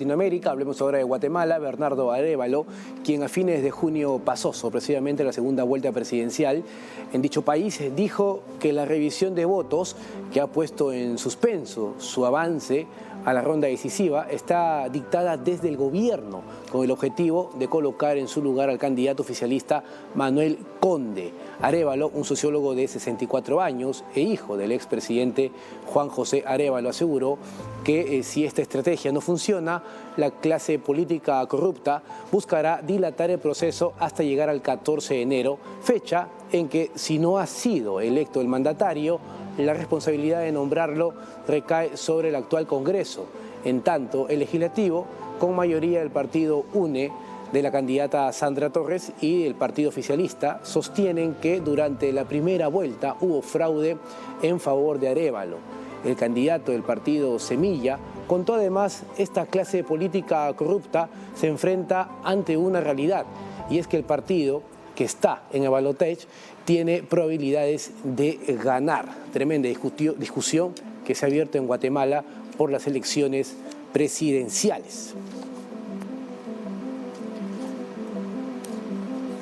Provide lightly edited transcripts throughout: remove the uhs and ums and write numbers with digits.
Latinoamérica. Hablemos ahora de Guatemala. Bernardo Arévalo, quien a fines de junio pasó sorpresivamente la segunda vuelta presidencial en dicho país, dijo que la revisión de votos, que ha puesto en suspenso su avance a la ronda decisiva, está dictada desde el gobierno con el objetivo de colocar en su lugar al candidato oficialista Manuel Conde. Arévalo, un sociólogo de 64 años e hijo del expresidente Juan José Arévalo, aseguró que si esta estrategia no funciona, la clase política corrupta buscará dilatar el proceso hasta llegar al 14 de enero, fecha en que, si no ha sido electo el mandatario, la responsabilidad de nombrarlo recae sobre el actual Congreso. En tanto, el legislativo, con mayoría del partido UNE, de la candidata Sandra Torres y el partido oficialista, sostienen que durante la primera vuelta hubo fraude en favor de Arévalo. El candidato del partido Semilla contó además esta clase política corrupta se enfrenta ante una realidad, y es que el partido que está en el balotaje tiene probabilidades de ganar. Tremenda discusión que se ha abierto en Guatemala por las elecciones presidenciales.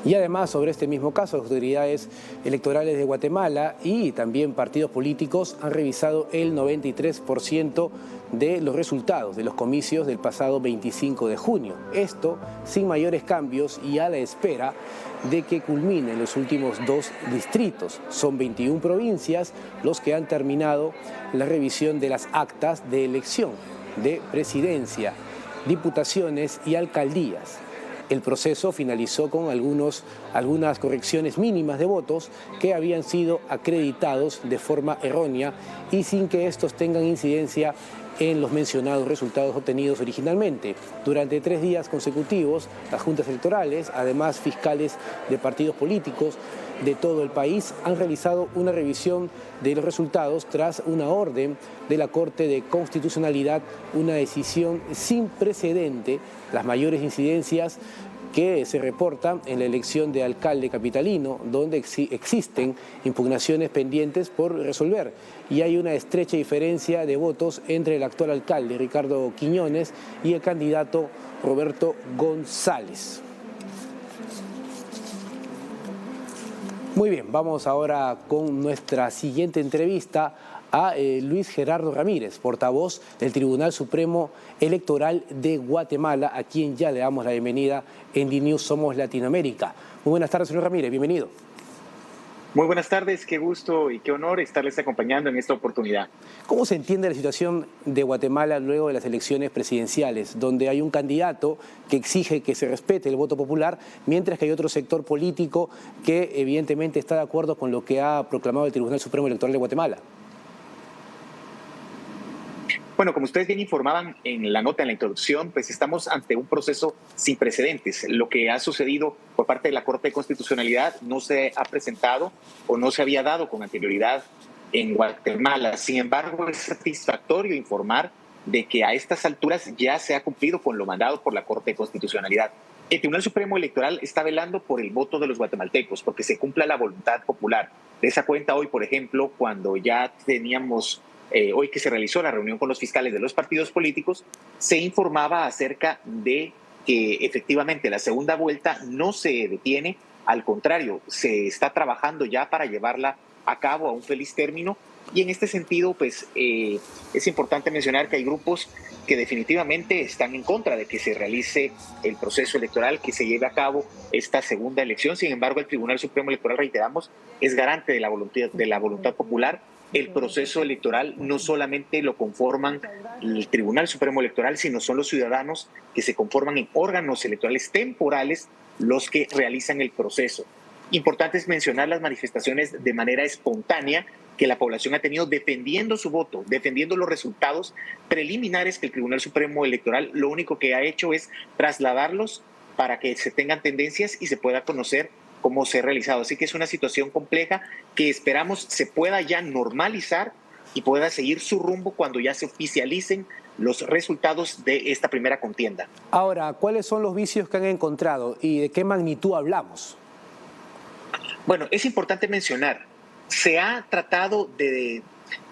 Y además, sobre este mismo caso, las autoridades electorales de Guatemala y también partidos políticos han revisado el 93% de los resultados de los comicios del pasado 25 de junio. Esto sin mayores cambios y a la espera de que culminen los últimos dos distritos. Son 21 provincias los que han terminado la revisión de las actas de elección de presidencia, diputaciones y alcaldías. El proceso finalizó con algunas correcciones mínimas de votos que habían sido acreditados de forma errónea y sin que estos tengan incidencia en los mencionados resultados obtenidos originalmente. Durante 3 días consecutivos, las juntas electorales, además fiscales de partidos políticos de todo el país, han realizado una revisión de los resultados tras una orden de la Corte de Constitucionalidad, una decisión sin precedente. Las mayores incidencias que se reportan en la elección de alcalde capitalino, donde existen impugnaciones pendientes por resolver, y hay una estrecha diferencia de votos entre el actual alcalde, Ricardo Quiñones, y el candidato Roberto González. Muy bien, vamos ahora con nuestra siguiente entrevista a Luis Gerardo Ramírez, portavoz del Tribunal Supremo Electoral de Guatemala, a quien ya le damos la bienvenida en DNews Somos Latinoamérica. Muy buenas tardes, señor Ramírez, bienvenido. Muy buenas tardes, qué gusto y qué honor estarles acompañando en esta oportunidad. ¿Cómo se entiende la situación de Guatemala luego de las elecciones presidenciales, donde hay un candidato que exige que se respete el voto popular, mientras que hay otro sector político que evidentemente está de acuerdo con lo que ha proclamado el Tribunal Supremo Electoral de Guatemala? Bueno, como ustedes bien informaban en la nota, en la introducción, pues estamos ante un proceso sin precedentes. Lo que ha sucedido por parte de la Corte de Constitucionalidad no se ha presentado o no se había dado con anterioridad en Guatemala. Sin embargo, es satisfactorio informar de que a estas alturas ya se ha cumplido con lo mandado por la Corte de Constitucionalidad. El Tribunal Supremo Electoral está velando por el voto de los guatemaltecos, porque se cumpla la voluntad popular. De esa cuenta hoy, por ejemplo, cuando ya teníamos... hoy que se realizó la reunión con los fiscales de los partidos políticos, se informaba acerca de que efectivamente la segunda vuelta no se detiene, al contrario, se está trabajando ya para llevarla a cabo a un feliz término. Y en este sentido, pues es importante mencionar que hay grupos que definitivamente están en contra de que se realice el proceso electoral, que se lleve a cabo esta segunda elección. Sin embargo, el Tribunal Supremo Electoral, reiteramos, es garante de la voluntad popular. El proceso electoral no solamente lo conforman el Tribunal Supremo Electoral, sino son los ciudadanos que se conforman en órganos electorales temporales los que realizan el proceso. Importante es mencionar las manifestaciones de manera espontánea que la población ha tenido defendiendo su voto, defendiendo los resultados preliminares que el Tribunal Supremo Electoral lo único que ha hecho es trasladarlos para que se tengan tendencias y se pueda conocer cómo se ha realizado. Así que es una situación compleja que esperamos se pueda ya normalizar y pueda seguir su rumbo cuando ya se oficialicen los resultados de esta primera contienda. Ahora, ¿cuáles son los vicios que han encontrado y de qué magnitud hablamos? Bueno, es importante mencionar, se ha tratado de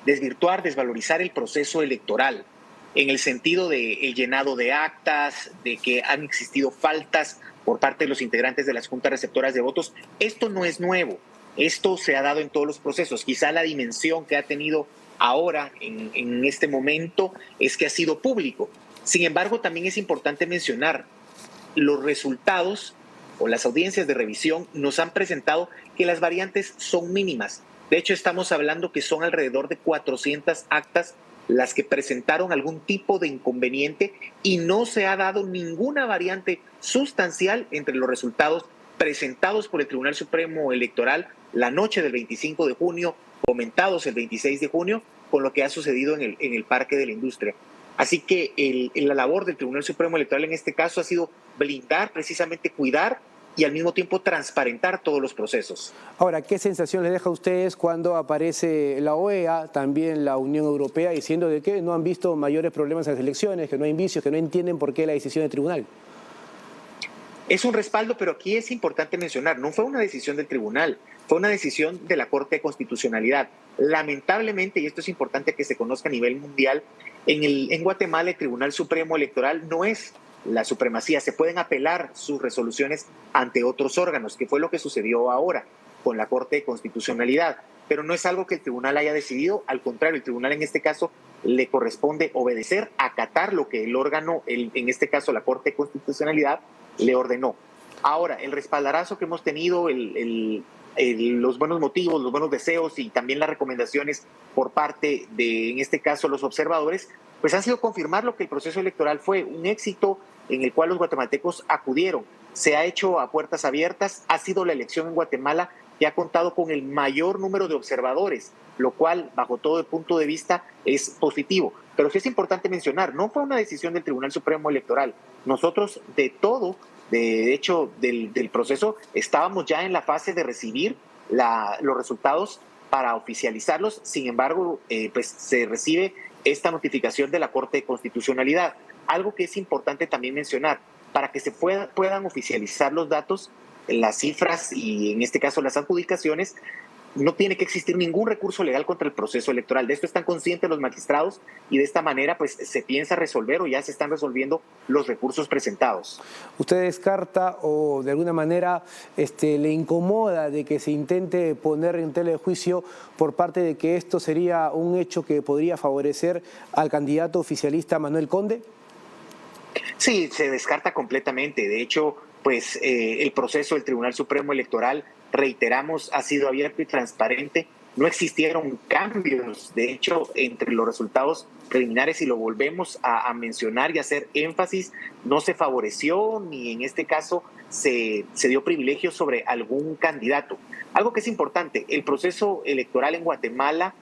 desvirtuar, desvalorizar el proceso electoral. en el sentido de el llenado de actas, de que han existido faltas por parte de los integrantes de las juntas receptoras de votos. Esto no es nuevo, esto se ha dado en todos los procesos. Quizá la dimensión que ha tenido ahora, en este momento, es que ha sido público. Sin embargo, también es importante mencionar los resultados o las audiencias de revisión nos han presentado que las variantes son mínimas. De hecho, estamos hablando que son alrededor de 400 actas las que presentaron algún tipo de inconveniente y no se ha dado ninguna variante sustancial entre los resultados presentados por el Tribunal Supremo Electoral la noche del 25 de junio, comentados el 26 de junio, con lo que ha sucedido en el Parque de la Industria. Así que la labor del Tribunal Supremo Electoral en este caso ha sido blindar, precisamente cuidar y al mismo tiempo transparentar todos los procesos. Ahora, ¿qué sensación les deja a ustedes cuando aparece la OEA, también la Unión Europea, diciendo de que no han visto mayores problemas en las elecciones, que no hay vicios, que no entienden por qué la decisión del tribunal? Es un respaldo, pero aquí es importante mencionar, no fue una decisión del tribunal, fue una decisión de la Corte de Constitucionalidad. Lamentablemente, y esto es importante que se conozca a nivel mundial, en Guatemala el Tribunal Supremo Electoral no es la supremacía, se pueden apelar sus resoluciones ante otros órganos, que fue lo que sucedió ahora con la Corte de Constitucionalidad, pero no es algo que el tribunal haya decidido, al contrario, el tribunal en este caso le corresponde obedecer, acatar lo que el órgano, en este caso la Corte de Constitucionalidad, le ordenó. Ahora, el respaldarazo que hemos tenido, los buenos motivos, los buenos deseos y también las recomendaciones por parte de, en este caso, los observadores, pues han sido confirmar lo que el proceso electoral fue, un éxito en el cual los guatemaltecos acudieron. Se ha hecho a puertas abiertas, ha sido la elección en Guatemala que ha contado con el mayor número de observadores, lo cual, bajo todo el punto de vista, es positivo. Pero sí es importante mencionar, no fue una decisión del Tribunal Supremo Electoral. Nosotros, de hecho, del proceso, estábamos ya en la fase de recibir los resultados para oficializarlos. Sin embargo, pues se recibe esta notificación de la Corte de Constitucionalidad. Algo que es importante también mencionar, para que se puedan oficializar los datos, las cifras y en este caso las adjudicaciones, no tiene que existir ningún recurso legal contra el proceso electoral. De esto están conscientes los magistrados y de esta manera pues se piensa resolver o ya se están resolviendo los recursos presentados. ¿Usted descarta o de alguna manera le incomoda de que se intente poner en tela de juicio por parte de que esto sería un hecho que podría favorecer al candidato oficialista Manuel Conde? Sí, se descarta completamente. De hecho, pues el proceso del Tribunal Supremo Electoral, reiteramos, ha sido abierto y transparente. No existieron cambios, de hecho, entre los resultados preliminares, y lo volvemos a mencionar y a hacer énfasis, no se favoreció ni en este caso se dio privilegio sobre algún candidato. Algo que es importante, el proceso electoral en Guatemala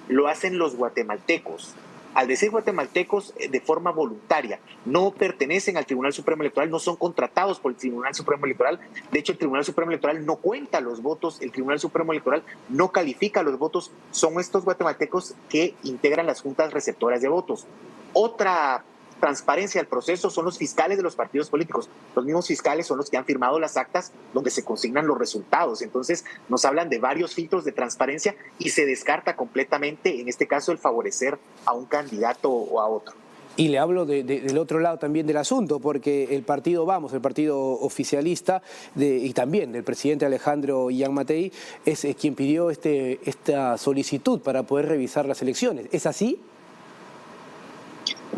lo hacen los guatemaltecos. Al decir guatemaltecos, de forma voluntaria, no pertenecen al Tribunal Supremo Electoral, no son contratados por el Tribunal Supremo Electoral. De hecho, el Tribunal Supremo Electoral no cuenta los votos, el Tribunal Supremo Electoral no califica los votos. Son estos guatemaltecos que integran las juntas receptoras de votos. Otra transparencia del proceso son los fiscales de los partidos políticos. Los mismos fiscales son los que han firmado las actas donde se consignan los resultados. Entonces nos hablan de varios filtros de transparencia y se descarta completamente, en este caso, el favorecer a un candidato o a otro. Y le hablo del otro lado también del asunto, porque el partido Vamos, el partido oficialista, y también del presidente Alejandro Gianmattei, es quien pidió esta solicitud para poder revisar las elecciones. ¿Es así?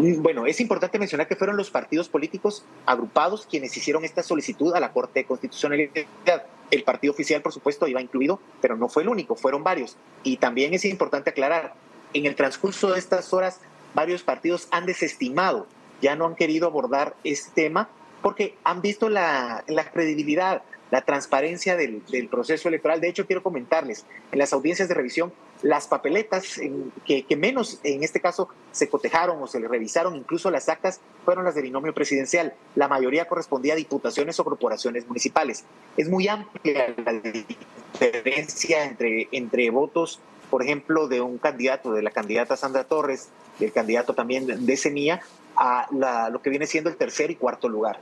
Bueno, es importante mencionar que fueron los partidos políticos agrupados quienes hicieron esta solicitud a la Corte de Constitucionalidad. El partido oficial, por supuesto, iba incluido, pero no fue el único, fueron varios. Y también es importante aclarar, en el transcurso de estas horas, varios partidos han desestimado, ya no han querido abordar este tema porque han visto la credibilidad, la transparencia del proceso electoral. De hecho, quiero comentarles, en las audiencias de revisión, las papeletas que menos en este caso se cotejaron o se le revisaron, incluso las actas, fueron las del binomio presidencial. La mayoría correspondía a diputaciones o corporaciones municipales. Es muy amplia la diferencia entre votos, por ejemplo, de un candidato, de la candidata Sandra Torres, del candidato también de Semilla, a lo que viene siendo el tercer y cuarto lugar.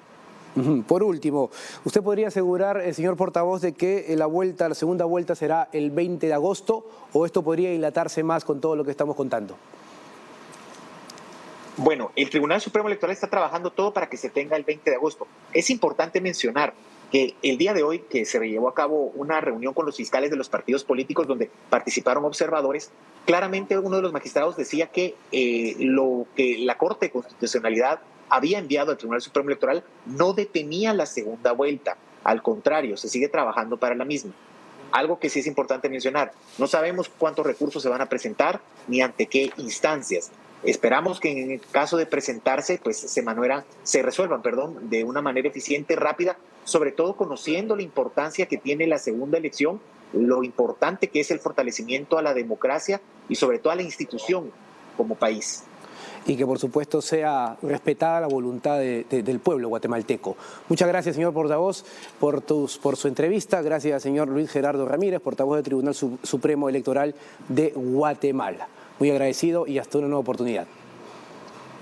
Por último, ¿usted podría asegurar, señor portavoz, de que la segunda vuelta será el 20 de agosto o esto podría dilatarse más con todo lo que estamos contando? Bueno, el Tribunal Supremo Electoral está trabajando todo para que se tenga el 20 de agosto. Es importante mencionar que el día de hoy, que se llevó a cabo una reunión con los fiscales de los partidos políticos donde participaron observadores, claramente uno de los magistrados decía que lo que la Corte de Constitucionalidad había enviado al Tribunal Supremo Electoral no detenía la segunda vuelta. Al contrario, se sigue trabajando para la misma. Algo que sí es importante mencionar, no sabemos cuántos recursos se van a presentar ni ante qué instancias. Esperamos que en el caso de presentarse, pues se resuelvan, de una manera eficiente, rápida, sobre todo conociendo la importancia que tiene la segunda elección, lo importante que es el fortalecimiento a la democracia y sobre todo a la institución como país. Y que por supuesto sea respetada la voluntad del pueblo guatemalteco. Muchas gracias, señor portavoz, por su entrevista. Gracias, señor Luis Gerardo Ramírez, portavoz del Tribunal Supremo Electoral de Guatemala. Muy agradecido y hasta una nueva oportunidad.